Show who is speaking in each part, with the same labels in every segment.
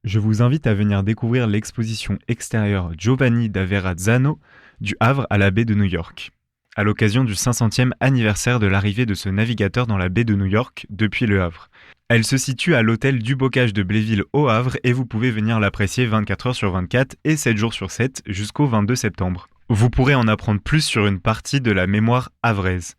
Speaker 1: Je vous invite à venir découvrir l'exposition extérieure Giovanni da Verrazzano du Havre à la baie de New York, à l'occasion du 500e anniversaire de l'arrivée de ce navigateur dans la baie de New York depuis le Havre. Elle se situe à l'hôtel du Bocage de Bléville au Havre et vous pouvez venir l'apprécier 24 heures sur 24 et 7 jours sur 7 jusqu'au 22 septembre. Vous pourrez en apprendre plus sur une partie de la mémoire havraise.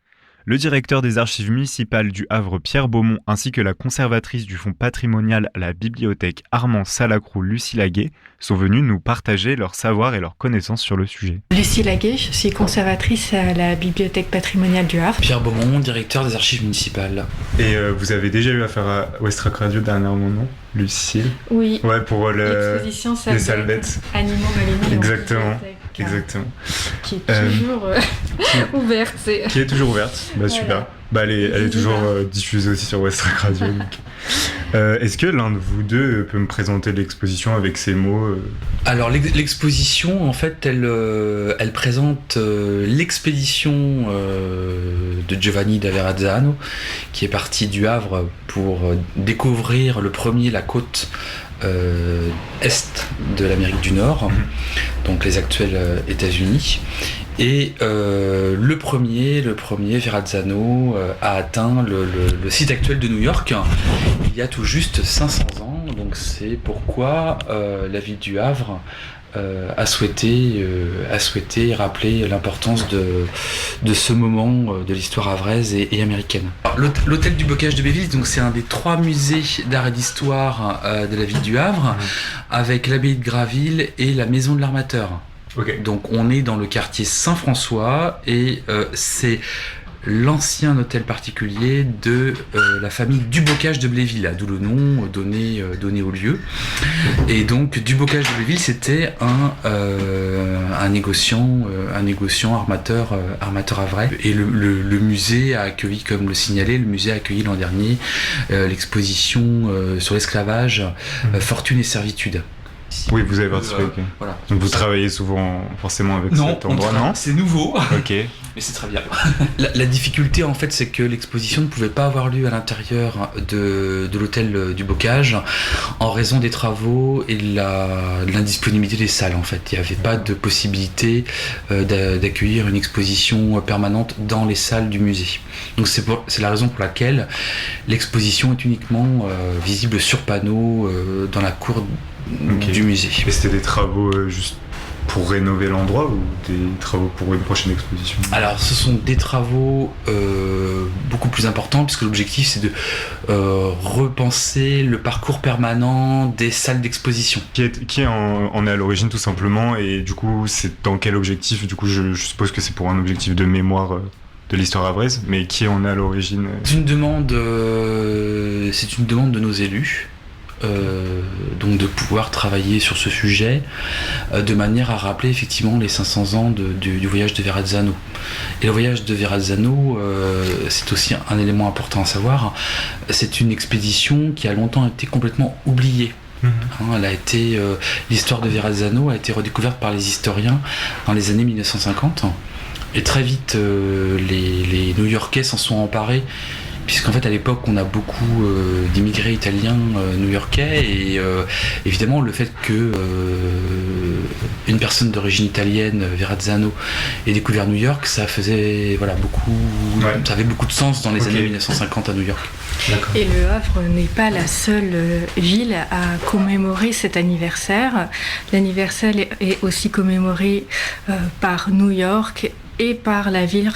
Speaker 1: Le directeur des archives municipales du Havre, Pierre Beaumont, ainsi que la conservatrice du fonds patrimonial à la bibliothèque Armand Salacrou, Lucie Laguet, sont venus nous partager leur savoir et leurs connaisses sur le sujet.
Speaker 2: Lucie Laguet, je suis conservatrice à la bibliothèque patrimoniale du Havre.
Speaker 3: Pierre Beaumont, directeur des archives municipales.
Speaker 1: Et vous avez déjà eu affaire à Westrack Radio dernièrement, non, Lucille?
Speaker 2: Oui.
Speaker 1: Ouais, pour
Speaker 2: l'exposition
Speaker 1: les salvettes.
Speaker 2: Animaux maléfiques.
Speaker 1: Exactement. Exactement.
Speaker 2: Qui est toujours ouverte.
Speaker 1: Qui est toujours ouverte. Bah, super. Bah, elle est toujours diffusée aussi sur Westrack Radio. Est-ce que l'un de vous deux peut me présenter l'exposition avec ses mots
Speaker 3: Alors l'exposition, en fait, elle présente l'expédition de Giovanni da Verrazzano, qui est parti du Havre pour découvrir le premier la côte est de l'Amérique du Nord, donc les actuels États-Unis. Et le premier Verrazzano a atteint le site actuel de New York il y a tout juste 500 ans. Donc c'est pourquoi la ville du Havre a souhaité rappeler l'importance de ce moment de l'histoire havraise et américaine. L'hôtel du Bocage de Bléville, donc c'est un des 3 musées d'art et d'histoire de la ville du Havre, avec l'abbaye de Graville et la maison de l'armateur.
Speaker 1: Okay.
Speaker 3: Donc on est dans le quartier Saint-François et c'est l'ancien hôtel particulier de la famille du Bocage de Bléville, d'où le nom donné au lieu. Et donc du Bocage de Bléville, c'était un négociant armateur havrais. Et le musée a accueilli, comme le signalait, l'an dernier l'exposition sur l'esclavage, Fortune et servitude.
Speaker 1: Oui, vous avez participé, ok.
Speaker 3: Voilà.
Speaker 1: Donc vous travaillez souvent forcément avec cet endroit, non?
Speaker 3: C'est nouveau.
Speaker 1: Ok.
Speaker 3: Mais c'est très bien. La difficulté, en fait, c'est que l'exposition ne pouvait pas avoir lieu à l'intérieur de l'hôtel du Bocage en raison des travaux et de l'indisponibilité des salles, en fait. Il n'y avait pas de possibilité d'accueillir une exposition permanente dans les salles du musée. Donc c'est la raison pour laquelle l'exposition est uniquement visible sur panneau dans la cour du musée.
Speaker 1: Et c'était des travaux juste pour rénover l'endroit ou des travaux pour une prochaine exposition? Alors
Speaker 3: ce sont des travaux beaucoup plus importants, puisque l'objectif c'est de repenser le parcours permanent des salles d'exposition.
Speaker 1: Qui en est à l'origine tout simplement, et du coup c'est dans quel objectif? Du coup je suppose que c'est pour un objectif de mémoire de l'histoire havraise, mais qui en est à l'origine?
Speaker 3: C'est une demande de nos élus. Donc de pouvoir travailler sur ce sujet de manière à rappeler effectivement les 500 ans du voyage de Verrazzano. Et le voyage de Verrazzano, c'est aussi un élément important à savoir, c'est une expédition qui a longtemps été complètement oubliée. L'histoire de Verrazzano a été redécouverte par les historiens dans les années 1950, et très vite les New-Yorkais s'en sont emparés, puisqu'en fait à l'époque on a beaucoup d'immigrés italiens new-yorkais, et évidemment le fait que une personne d'origine italienne, Verrazzano, ait découvert New York, ça avait beaucoup de sens dans les années 1950 à New York.
Speaker 2: D'accord. Et le Havre n'est pas la seule ville à commémorer cet anniversaire. L'anniversaire est aussi commémoré par New York et par la ville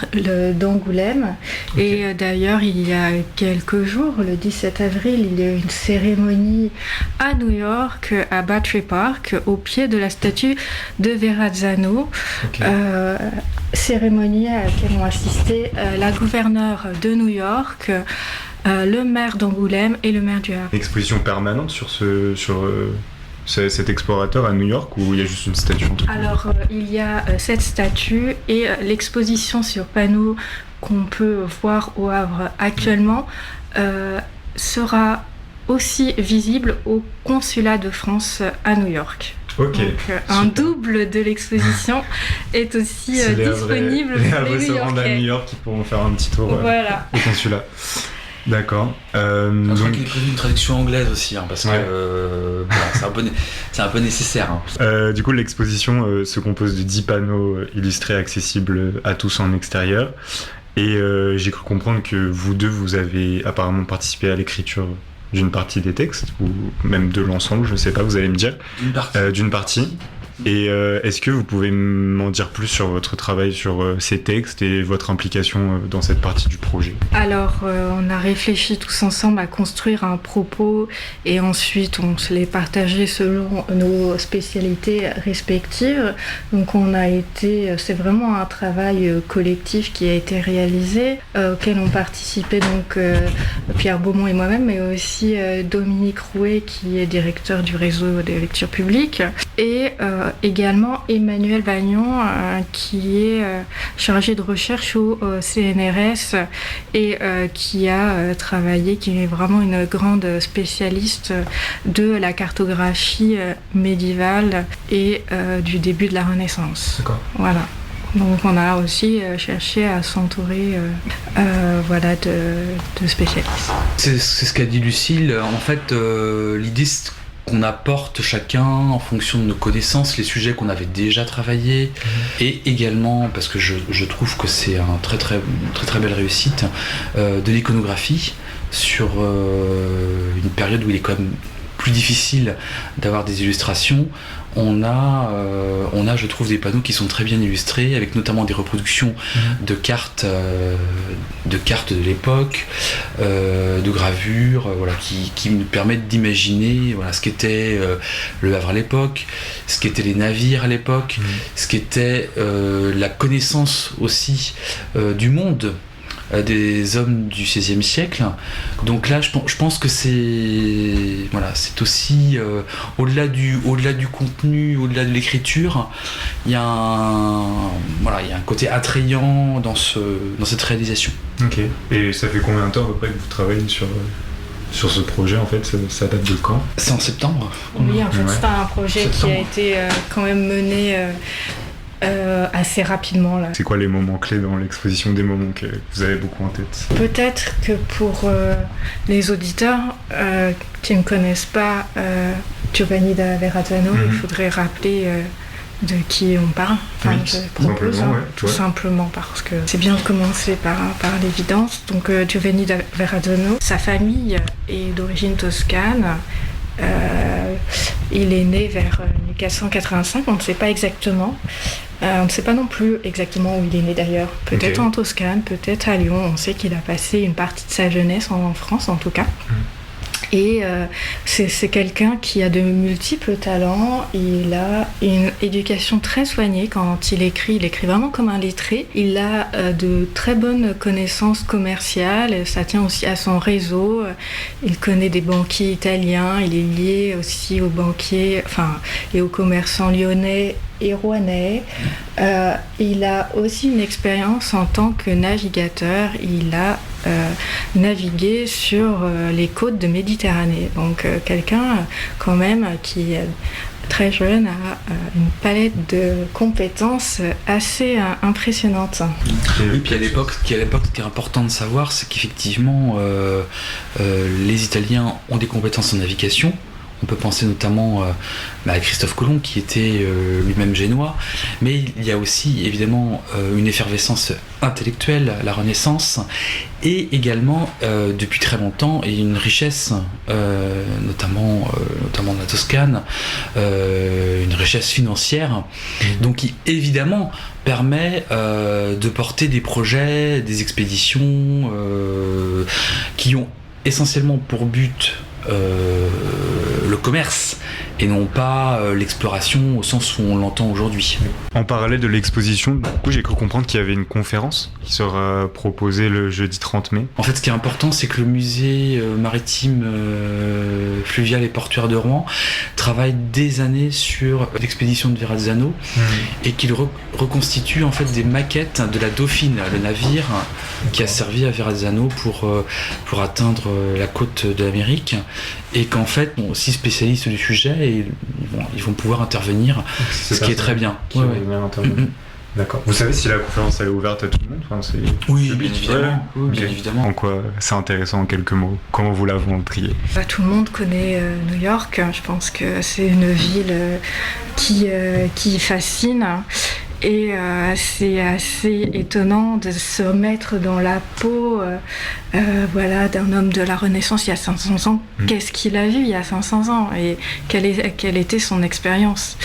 Speaker 2: d'Angoulême. Okay. Et d'ailleurs, il y a quelques jours, le 17 avril, il y a eu une cérémonie à New York, à Battery Park, au pied de la statue de Verrazzano. Okay. Cérémonie à laquelle ont assisté la gouverneure de New York, le maire d'Angoulême et le maire du Havre.
Speaker 1: Exposition permanente sur cet explorateur à New York, ou il y a juste une statue?
Speaker 2: Alors il y a cette statue et l'exposition sur panneau qu'on peut voir au Havre actuellement sera aussi visible au consulat de France à New York.
Speaker 1: Okay,
Speaker 2: donc un double de l'exposition est aussi disponible
Speaker 1: pour les New-Yorkais. Les Havrais se rendent à New York, qui pourront faire un petit tour au consulat. D'accord.
Speaker 3: Je crois
Speaker 1: Donc,
Speaker 3: qu'il est prévu une traduction anglaise aussi, hein, parce
Speaker 1: Ouais.
Speaker 3: que c'est un peu nécessaire. Hein.
Speaker 1: du coup, l'exposition se compose de 10 panneaux illustrés accessibles à tous en extérieur. Et j'ai cru comprendre que vous deux, vous avez apparemment participé à l'écriture d'une partie des textes, ou même de l'ensemble, je ne sais pas, vous allez me dire. D'une partie. Et est-ce que vous pouvez m'en dire plus sur votre travail sur ces textes et votre implication dans cette partie du projet ?
Speaker 2: Alors, on a réfléchi tous ensemble à construire un propos et ensuite on se l'est partagé selon nos spécialités respectives. Donc, c'est vraiment un travail collectif qui a été réalisé, auquel ont participé donc Pierre Beaumont et moi-même, mais aussi Dominique Rouet qui est directeur du réseau des lectures publiques et également Emmanuel Bagnon qui est chargé de recherche au CNRS et qui a travaillé, qui est vraiment une grande spécialiste de la cartographie médiévale et du début de la Renaissance.
Speaker 1: D'accord.
Speaker 2: Voilà. Donc on a aussi cherché à s'entourer de spécialistes.
Speaker 3: C'est ce qu'a dit Lucille. En fait, l'idée c'est qu'on apporte chacun en fonction de nos connaissances les sujets qu'on avait déjà travaillés et également, parce que je trouve que c'est une très belle réussite, de l'iconographie sur une période où il est quand même plus difficile d'avoir des illustrations. On a, je trouve, des panneaux qui sont très bien illustrés, avec notamment des reproductions de cartes de l'époque, de gravures, qui nous permettent d'imaginer ce qu'était le Havre à l'époque, ce qu'étaient les navires à l'époque, ce qu'était la connaissance aussi du monde des hommes du XVIe siècle. Donc là, je pense que c'est aussi au-delà du contenu, au-delà de l'écriture, il y a un côté attrayant dans cette réalisation.
Speaker 1: Ok. Et ça fait combien de temps à peu près que vous travaillez sur ce projet en fait ? Ça date de quand ?
Speaker 3: C'est en septembre.
Speaker 2: Oui, en fait,
Speaker 1: Ouais.
Speaker 2: c'est un projet qui a été quand même mené assez rapidement là.
Speaker 1: C'est quoi les moments clés dans l'exposition, des moments que vous avez beaucoup en tête ?
Speaker 2: Peut-être que pour les auditeurs qui ne connaissent pas Giovanni da Verrazzano, il faudrait rappeler de qui on parle. Enfin,
Speaker 1: Oui,
Speaker 2: je propose,
Speaker 1: simplement, ouais,
Speaker 2: tout
Speaker 1: ouais.
Speaker 2: simplement parce que c'est bien de commencer par l'évidence. Donc Giovanni da Verrazzano, sa famille est d'origine toscane. Il est né vers 1485, on ne sait pas exactement. On ne sait pas non plus exactement où il est né d'ailleurs. Peut-être en Toscane, peut-être à Lyon. On sait qu'il a passé une partie de sa jeunesse en France en tout cas. Et c'est quelqu'un qui a de multiples talents. Il a une éducation très soignée. Quand il écrit vraiment comme un lettré. Il a de très bonnes connaissances commerciales. Ça tient aussi à son réseau. Il connaît des banquiers italiens. Il est lié aussi aux banquiers, et aux commerçants lyonnais et rouennais. Il a aussi une expérience en tant que navigateur. Il a navigué sur les côtes de Méditerranée. Donc quelqu'un quand même qui très jeune a une palette de compétences assez impressionnante.
Speaker 3: Oui, puis à l'époque, ce qui est important de savoir, c'est qu'effectivement les Italiens ont des compétences en navigation. On peut penser notamment à Christophe Colomb qui était lui-même génois, mais il y a aussi évidemment une effervescence intellectuelle, la Renaissance, et également depuis très longtemps et une richesse, notamment de la Toscane, une richesse financière, donc qui évidemment permet de porter des projets, des expéditions qui ont essentiellement pour but le commerce et non pas l'exploration au sens où on l'entend aujourd'hui.
Speaker 1: En parallèle de l'exposition, du coup, j'ai cru comprendre qu'il y avait une conférence qui sera proposée le jeudi 30 mai.
Speaker 3: En fait, ce qui est important, c'est que le musée maritime fluvial et portuaire de Rouen travaille des années sur l'expédition de Verrazzano et qu'il reconstitue en fait des maquettes de la Dauphine, le navire qui a servi à Verrazzano pour atteindre la côte de l'Amérique, et qu'en fait, aussi spécialistes du sujet, et ils vont pouvoir intervenir, ce qui est très bien.
Speaker 1: D'accord. Vous savez si la conférence elle est ouverte à tout le monde?
Speaker 3: Oui, bien évidemment.
Speaker 1: Ouais.
Speaker 3: Bien évidemment.
Speaker 1: En quoi c'est intéressant en quelques mots? Comment vous l'avez trié?
Speaker 2: Tout le monde connaît New York. Je pense que c'est une ville qui fascine. Et c'est assez étonnant de se mettre dans la peau d'un homme de la Renaissance il y a 500 ans. Qu'est-ce qu'il a vu il y a 500 ans et quelle était son expérience.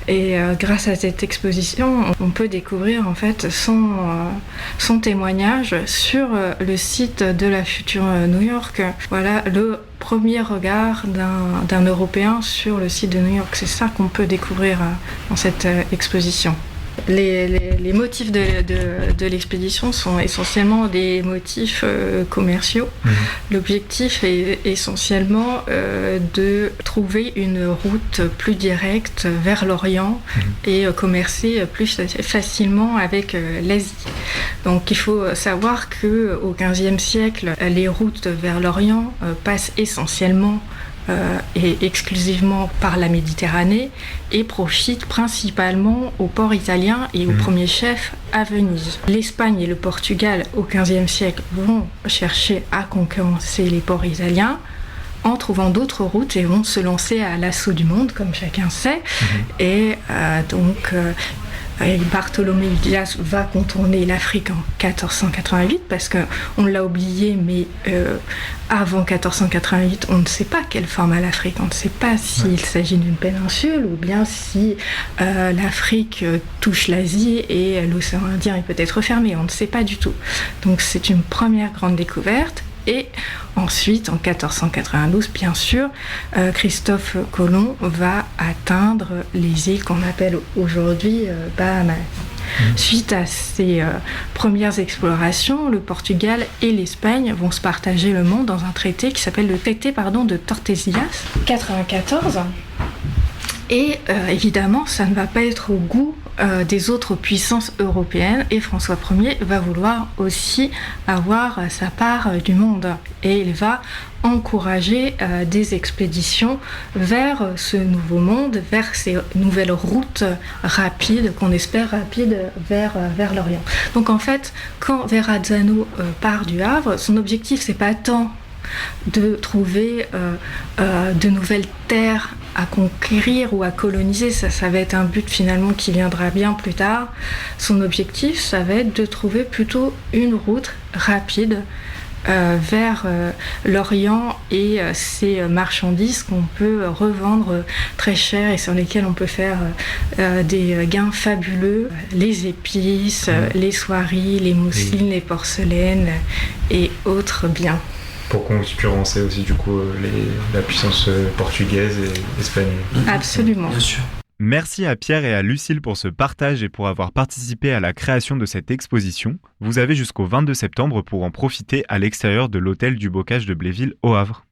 Speaker 2: Et grâce à cette exposition, on peut découvrir en fait son témoignage sur le site de la future New York. Voilà le premier regard d'un Européen sur le site de New York. C'est ça qu'on peut découvrir dans cette exposition. Les motifs de l'expédition sont essentiellement des motifs commerciaux. L'objectif est essentiellement de trouver une route plus directe vers l'Orient et commercer plus facilement avec l'Asie. Donc il faut savoir qu'au XVe siècle, les routes vers l'Orient passent essentiellement et exclusivement par la Méditerranée et profite principalement aux ports italiens et au premier chef à Venise. L'Espagne et le Portugal au XVe siècle vont chercher à concurrencer les ports italiens en trouvant d'autres routes et vont se lancer à l'assaut du monde, comme chacun sait. Et Bartholomé Dias va contourner l'Afrique en 1488 parce qu'on l'a oublié, mais avant 1488, on ne sait pas quelle forme a l'Afrique. On ne sait pas s'il s'agit d'une péninsule ou bien si l'Afrique touche l'Asie et l'océan Indien est peut-être fermé. On ne sait pas du tout. Donc c'est une première grande découverte. Et ensuite, en 1492, bien sûr, Christophe Colomb va atteindre les îles qu'on appelle aujourd'hui Bahamas. Suite à ces premières explorations, le Portugal et l'Espagne vont se partager le monde dans un traité qui s'appelle le traité de Tordesillas, 94. Et évidemment, ça ne va pas être au goût des autres puissances européennes et François Ier va vouloir aussi avoir sa part du monde et il va encourager des expéditions vers ce nouveau monde, vers ces nouvelles routes rapides, qu'on espère rapides vers l'Orient. Donc en fait, quand Verrazzano part du Havre, son objectif c'est pas tant de trouver de nouvelles terres à conquérir ou à coloniser, ça va être un but finalement qui viendra bien plus tard. Son objectif, ça va être de trouver plutôt une route rapide vers l'Orient et ces marchandises qu'on peut revendre très cher et sur lesquelles on peut faire des gains fabuleux. Les épices, les soieries, les mousselines, les porcelaines et autres biens.
Speaker 1: Pour concurrencer aussi du coup la puissance portugaise et espagnole.
Speaker 2: Absolument.
Speaker 3: Bien sûr.
Speaker 1: Merci à Pierre et à Lucille pour ce partage et pour avoir participé à la création de cette exposition. Vous avez jusqu'au 22 septembre pour en profiter à l'extérieur de l'hôtel du Bocage de Bléville au Havre.